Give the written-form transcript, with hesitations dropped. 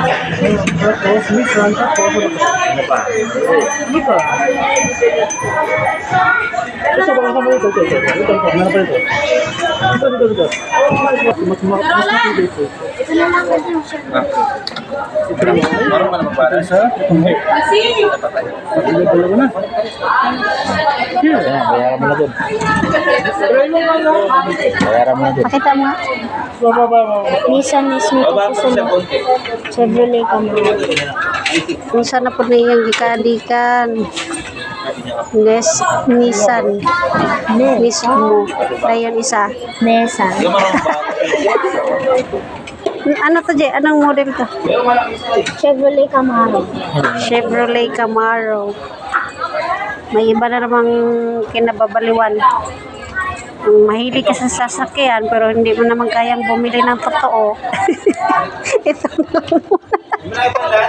Tapos, Nissan, tapos, Ano pa? Ito. Ito ba kasama ito? Ito. Meron pa ito. Ito. Mas matindi ito. Ito na lang din siya. Ito naman. Marunong ka naman para. Isa. Ito mo. Ito dalawa na. Here. Ayan, bayaran mo na dun. Bayaran mo na dun. Pakita mo nga. Baba. Nissan is may Baba mo siya kapisan. konti. Chevrolet Camaro. Nissan na po na yung gikadikan. Nissan. Mismo. Dayon isa. Nissan. Yung marunong ba? Ano to, Jay? Anong model to? Chevrolet Camaro. Chevrolet Camaro. May iba na namang kinababaliwan. Mahilig ka sa sasakyan pero hindi mo naman kayang bumili ng totoo. Ito na Bayaran mo na.